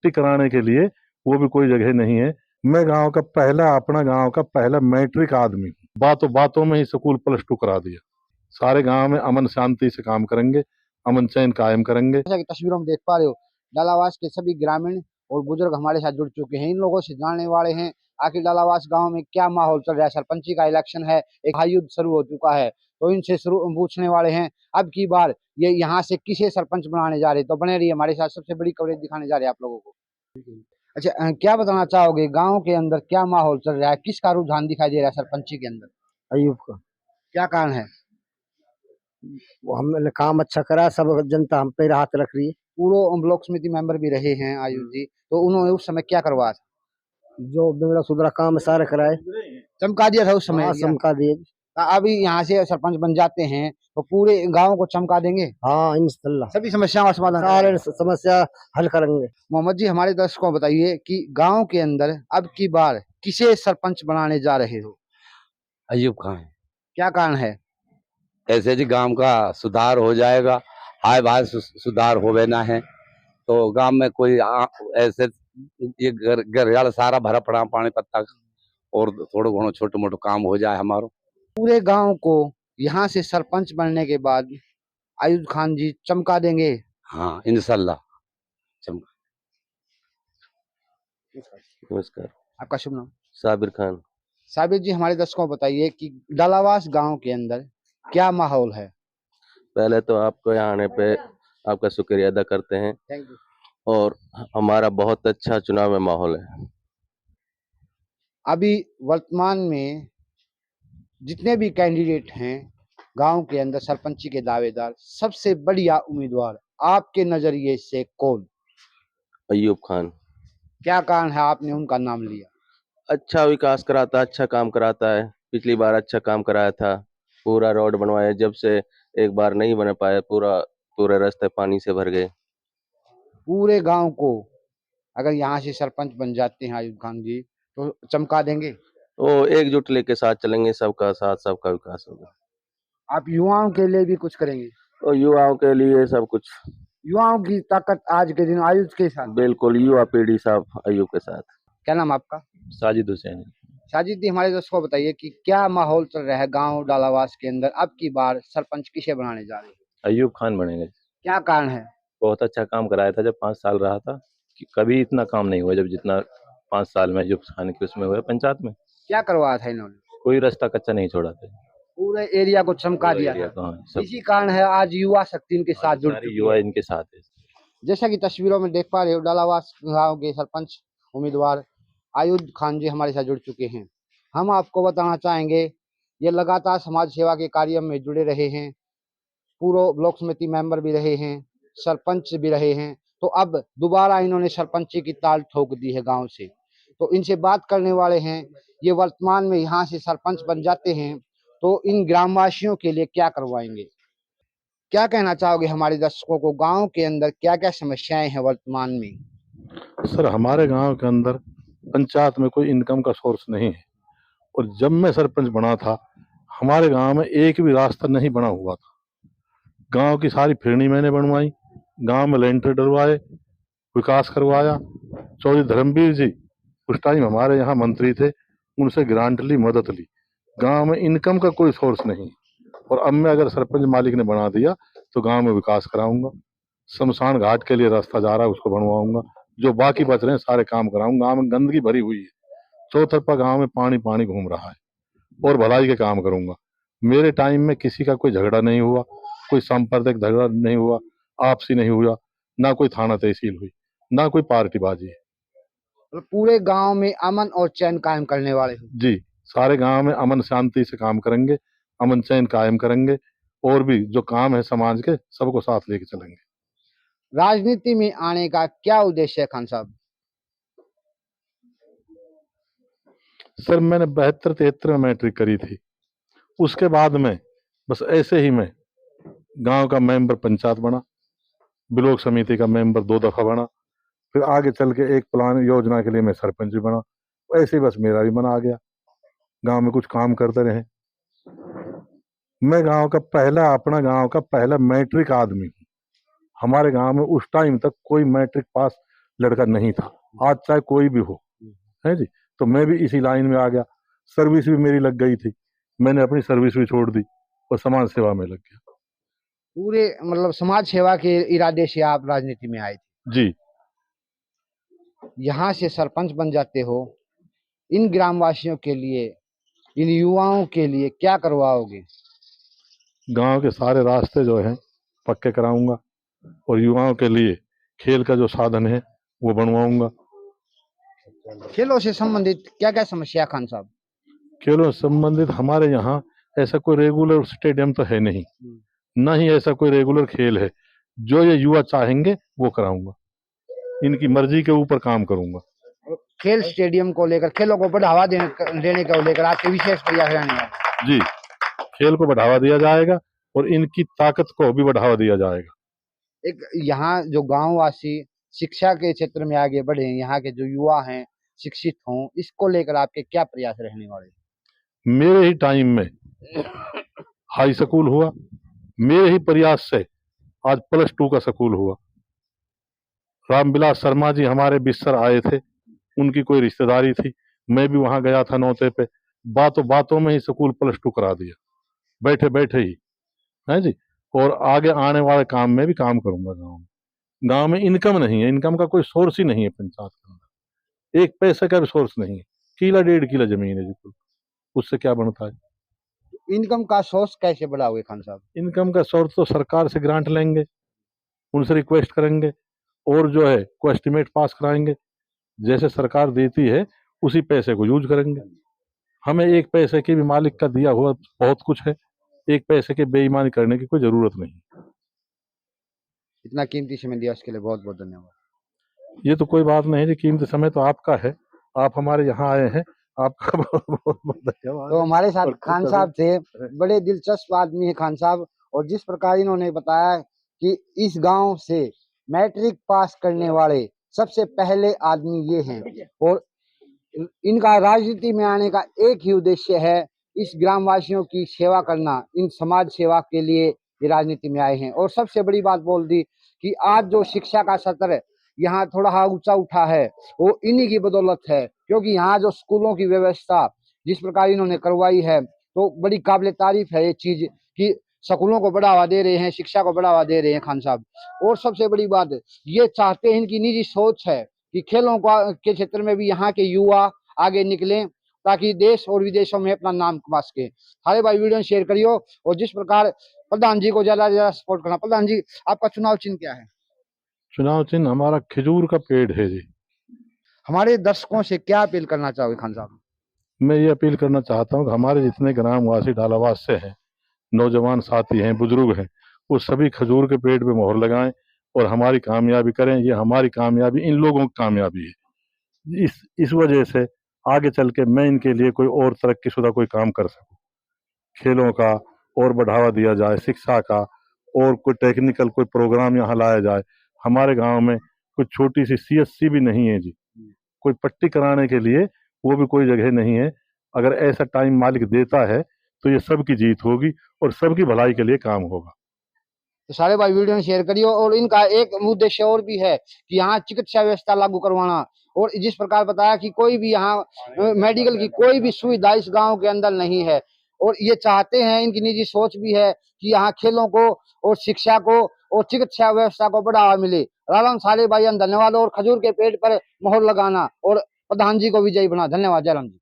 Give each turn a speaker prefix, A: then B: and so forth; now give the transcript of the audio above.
A: Matric कराने के लिए वो भी कोई जगह नहीं है। मैं अपना गांव का पहला मैट्रिक आदमी हूँ। बातों बातों में ही स्कूल +2 करा दिया। सारे गांव में अमन शांति से काम करेंगे, अमन चैन कायम करेंगे।
B: जैसा कि तस्वीरों में देख पा रहे हो, डालावास के सभी ग्रामीण और बुजुर्ग हमारे साथ जुड़ चुके हैं। इन लोगों से जानने वाले हैं आखिर डालावास गांव में क्या माहौल चल रहा है। सरपंची का इलेक्शन है, एक महायुद्ध शुरू हो चुका है, तो इनसे शुरू पूछने वाले हैं अब की बार ये यहाँ से किसे सरपंच बनाने जा रहे हैं। तो बने रहिए हमारे साथ, सबसे बड़ी कवरेज दिखाने जा रहे हैं आप लोगों को। अच्छा, क्या बताना चाहोगे, गाँव के अंदर क्या माहौल चल रहा है, किसका रुझान दिखाई दे रहा है सरपंची के अंदर?
C: अयूब का।
B: क्या कारण है?
C: वो हमने काम अच्छा करा, सब जनता हम पे हाथ रख रही है।
B: पूर्व ब्लॉक समिति मेंबर भी रहे हैं आयुष जी, तो उन्होंने उस समय क्या करवाया था?
C: जो बिगड़ा सुधरा काम सारे कराए,
B: चमका दिया था उस समय?
C: हाँ चमका दिए।
B: अभी यहाँ से सरपंच बन जाते हैं तो पूरे गांव को चमका देंगे?
C: हाँ इंशाल्लाह
B: सभी समस्याओं का समाधान
C: सारे समस्या हल करेंगे।
B: मोहम्मद जी, हमारे दर्शकों को बताइए कि गांव के अंदर अब की बार किसे सरपंच बनाने जा रहे हो?
D: अयूब खान।
B: क्या कारण है?
D: ऐसे जी गांव का सुधार हो जाएगा, हाय भाई सुधार होवे ना है तो गांव में कोई ऐसे ये घर सारा भरा पड़ा पानी पत्ता और थोड़ा घणो छोटो मोटो काम हो जाए हमारो।
B: पूरे गांव को यहाँ से सरपंच बनने के बाद आयुब खान जी चमका देंगे?
D: हाँ इंशाल्लाह चमका।
E: नमस्कार,
B: आपका शुभ नाम?
E: साबिर खान।
B: साबिर जी, हमारे दर्शकों को बताइए कि डालावास गांव के अंदर क्या माहौल है?
E: पहले तो आपको यहाँ आने पे आपका शुक्रिया अदा करते हैं।
B: Thank you.
E: और हमारा बहुत अच्छा चुनाव में माहौल है।
B: अभी वर्तमान में जितने भी कैंडिडेट हैं गांव के अंदर सरपंची के दावेदार, सबसे बढ़िया उम्मीदवार आपके नजरिए से कौन?
E: अयूब खान।
B: क्या कारण है आपने उनका नाम लिया?
E: अच्छा विकास कराता, अच्छा काम कराता है। पिछली बार अच्छा काम कराया था, पूरा रोड बनवाया। जब से एक बार नहीं बन पाया, पूरे रास्ते पानी से भर गए।
B: पूरे गांव को अगर यहाँ से सरपंच बन जाते हैं आयुब खान जी तो चमका देंगे?
E: वो एकजुट लेके साथ चलेंगे, सबका साथ सबका विकास होगा।
B: आप युवाओं के लिए भी कुछ करेंगे?
E: और युवाओं के लिए सब कुछ।
B: युवाओं की ताकत आज के दिन आयुष के साथ।
E: बिल्कुल, युवा पीढ़ी साहब अयूब के साथ।
B: क्या नाम आपका?
E: साजिद हुसैन।
B: साजिद जी, हमारे दोस्तों को बताइए कि क्या माहौल चल रहा है गांव डालावास के अंदर, अब की बार सरपंच किसे बनाने जा रहे हैं?
E: अयूब खान बनेंगे।
B: क्या कारण है?
E: बहुत अच्छा काम कराया था जब 5 साल रहा था, कि कभी इतना काम नहीं हुआ जब जितना 5 साल में अयूब खान के उसमें हुआ पंचायत में।
B: क्या करवाया था इन्होंने?
E: कोई रास्ता कच्चा नहीं छोड़ा था।
B: पूरे एरिया को चमका दिया था। इसी कारण है आज युवा शक्ति इनके साथ जुड़ चुकी है।
E: युवा इनके साथ है।
B: जैसा कि तस्वीरों में देख पा रहे हो, डालावास गांव के सरपंच उम्मीदवार आयुब खान जी हमारे साथ जुड़ चुके हैं। हम आपको बताना चाहेंगे, ये लगातार समाज सेवा के कार्य में जुड़े रहे हैं, पूर्व ब्लॉक समिति मेंबर भी रहे हैं, सरपंच भी रहे हैं, तो अब दोबारा इन्होंने सरपंची की ताल ठोक दी है गांव से। तो इनसे बात करने वाले हैं, ये वर्तमान में यहाँ से सरपंच बन जाते हैं तो इन ग्रामवासियों के लिए क्या करवाएंगे? क्या कहना चाहोगे हमारे दर्शकों को, गांव के अंदर क्या क्या समस्याएं हैं वर्तमान में?
A: सर, हमारे गांव के अंदर पंचायत में कोई इनकम का सोर्स नहीं है, और जब मैं सरपंच बना था हमारे गांव में एक भी रास्ता नहीं बना हुआ था। गांव की सारी फिरनी मैंने बनवाई, गांव में लेंटर डलवाए, विकास करवाया। चौधरी धर्मवीर जी उस टाइम हमारे यहाँ मंत्री थे, उनसे ग्रांट ली, मदद ली। गांव में इनकम का कोई सोर्स नहीं, और अब मैं अगर सरपंच मालिक ने बना दिया तो गांव में विकास कराऊंगा। शमशान घाट के लिए रास्ता जा रहा है, उसको बनवाऊंगा। जो बाकी बच रहे हैं सारे काम कराऊंगा। गांव में गंदगी भरी हुई है, चौतरफा गांव में पानी पानी घूम रहा है, और भलाई के काम करूंगा। मेरे टाइम में किसी का कोई झगड़ा नहीं हुआ, कोई सांप्रदायिक झगड़ा नहीं हुआ, आपसी नहीं हुआ, ना कोई थाना तहसील हुई, ना कोई पार्टीबाजी है।
B: तो पूरे गांव में अमन और चैन कायम करने वाले हो?
A: जी, सारे गांव में अमन शांति से काम करेंगे, अमन चैन कायम करेंगे, और भी जो काम है समाज के सबको साथ लेके चलेंगे।
B: राजनीति में आने का क्या उद्देश्य है खान साहब?
A: सर, मैंने 72-73 में मैट्रिक करी थी। उसके बाद में बस ऐसे ही मैं गांव का मेंबर पंचायत बना, ब्लॉक समिति का मेंबर 2 दफा बना, फिर आगे चल के एक प्लान योजना के लिए मैं सरपंच भी बना। ऐसे ही बस मेरा भी मन आ गया, गांव में कुछ काम करते रहे। मैं अपना गांव का पहला मैट्रिक आदमी हूँ। हमारे गांव में उस टाइम तक कोई मैट्रिक पास लड़का नहीं था। आज चाहे कोई भी हो, है जी, तो मैं भी इसी लाइन में आ गया। सर्विस भी मेरी लग गई थी, मैंने अपनी सर्विस भी छोड़ दी और समाज सेवा में लग गया।
B: पूरे मतलब समाज सेवा के इरादे से आप राजनीति में आए थे।
A: जी,
B: यहाँ से सरपंच बन जाते हो, इन ग्रामवासियों के लिए, इन युवाओं के लिए क्या करवाओगे?
A: गांव के सारे रास्ते जो हैं पक्के कराऊंगा और युवाओं के लिए खेल का जो साधन है वो बनवाऊंगा।
B: खेलों से संबंधित क्या क्या समस्या खान साहब?
A: खेलों से संबंधित हमारे यहाँ ऐसा कोई रेगुलर स्टेडियम तो है नहीं, ना ही ऐसा कोई रेगुलर खेल है। जो ये युवा चाहेंगे वो कराऊंगा, इनकी मर्जी के ऊपर काम करूंगा।
B: खेल स्टेडियम को लेकर, खेलों को बढ़ावा देने को लेकर आपके विशेष प्रयास रहने वाले?
A: जी, खेल को बढ़ावा दिया जाएगा और इनकी ताकत को भी बढ़ावा दिया जाएगा।
B: एक यहाँ जो गांववासी शिक्षा के क्षेत्र में आगे बढ़े, यहाँ के जो युवा हैं शिक्षित हों, इसको लेकर आपके क्या प्रयास रहने वाले?
A: मेरे ही टाइम में हाई स्कूल हुआ, मेरे ही प्रयास से आज +2 का स्कूल हुआ। रामविलास शर्मा जी हमारे बिस्तर आए थे, उनकी कोई रिश्तेदारी थी, मैं भी वहां गया था नौते पे, बातों बातों में ही स्कूल +2 करा दिया, बैठे बैठे ही, है जी। और आगे आने वाले काम में भी काम करूंगा। गांव में इनकम नहीं है, इनकम का कोई सोर्स ही नहीं है पंचायत के अंदर, 1 पैसे का भी सोर्स नहीं है। किला 1.5 किला जमीन है जी, कुल उससे क्या बनता है?
B: इनकम का सोर्स कैसे बढ़ाओगे खान साहब?
A: इनकम का सोर्स तो सरकार से ग्रांट लेंगे, उनसे रिक्वेस्ट करेंगे और जो है को एस्टिमेट पास कराएंगे, जैसे सरकार देती है उसी पैसे को यूज करेंगे। हमें 1 पैसे के भी मालिक का दिया हुआ बहुत कुछ है, 1 पैसे के बेईमानी करने की कोई जरूरत नहीं।
B: इतना कीमती समय दिया उसके लिए बहुत बहुत धन्यवाद।
A: ये तो कोई बात नहीं है जी, कीमती समय तो आपका है, आप हमारे यहाँ आए हैं, आपका बहुत बहुत धन्यवाद।
B: तो हमारे साथ
A: और
B: खान साहब थे, बड़े दिलचस्प आदमी है खान साहब, और जिस प्रकार इन्होंने बताया कि इस गांव से मैट्रिक पास करने वाले सबसे पहले आदमी ये हैं, और इनका राजनीति में आने का एक ही उद्देश्य है, इस ग्रामवासियों की सेवा करना। इन समाज सेवा के लिए ये राजनीति में आए हैं। और सबसे बड़ी बात बोल दी कि आज जो शिक्षा का स्तर यहाँ थोड़ा ऊंचा उठा है वो इन्हीं की बदौलत है, क्योंकि यहाँ जो स्कूलों की व्यवस्था जिस प्रकार इन्होंने करवाई है, तो बड़ी काबिल तारीफ है ये चीज कि स्कूलों को बढ़ावा दे रहे हैं, शिक्षा को बढ़ावा दे रहे हैं खान साहब। और सबसे बड़ी बात ये चाहते हैं, इनकी निजी सोच है कि खेलों के क्षेत्र में भी यहाँ के युवा आगे निकलें, ताकि देश और विदेशों में अपना नाम कमा सके। सारे भाई वीडियो शेयर करियो, और जिस प्रकार प्रधान जी को ज्यादा ज्यादा सपोर्ट करना। प्रधान जी, आपका चुनाव चिन्ह क्या है?
A: चुनाव चिन्ह हमारा खजूर का पेड़ है जी।
B: हमारे दर्शकों से क्या अपील करना चाहोगे खान साहब?
A: मैं ये अपील करना चाहता हूँ कि हमारे जितने ग्रामवासी डालावास से हैं, नौजवान साथी हैं, बुजुर्ग हैं, वो सभी खजूर के पेड़ पे मोहर लगाएं और हमारी कामयाबी करें। ये हमारी कामयाबी इन लोगों की कामयाबी है। इस वजह से आगे चल के मैं इनके लिए कोई और तरक्कीशुदा कोई काम कर सकूं, खेलों का और बढ़ावा दिया जाए, शिक्षा का, और कोई टेक्निकल कोई प्रोग्राम यहाँ लाया जाए। हमारे गांव में कोई छोटी सी CSC भी नहीं है जी, कोई पट्टी कराने के लिए वो भी कोई जगह नहीं है। अगर ऐसा टाइम मालिक देता है तो ये सबकी जीत होगी और सबकी भलाई के लिए काम होगा।
B: तो सारे भाई वीडियो शेयर करियो। और इनका एक उद्देश्य और भी है कि यहाँ चिकित्सा व्यवस्था लागू करवाना, और जिस प्रकार बताया कि कोई भी यहाँ मेडिकल की कोई भी सुविधा इस गांव के अंदर नहीं है, और ये चाहते हैं, इनकी निजी सोच भी है कि यहाँ खेलों को और शिक्षा को और चिकित्सा व्यवस्था को बढ़ावा मिले। राम सारे भाई धन्यवाद। और खजूर के पेड़ पर मोहर लगाना और प्रधान जी को विजयी बना। धन्यवाद। जय राम जी।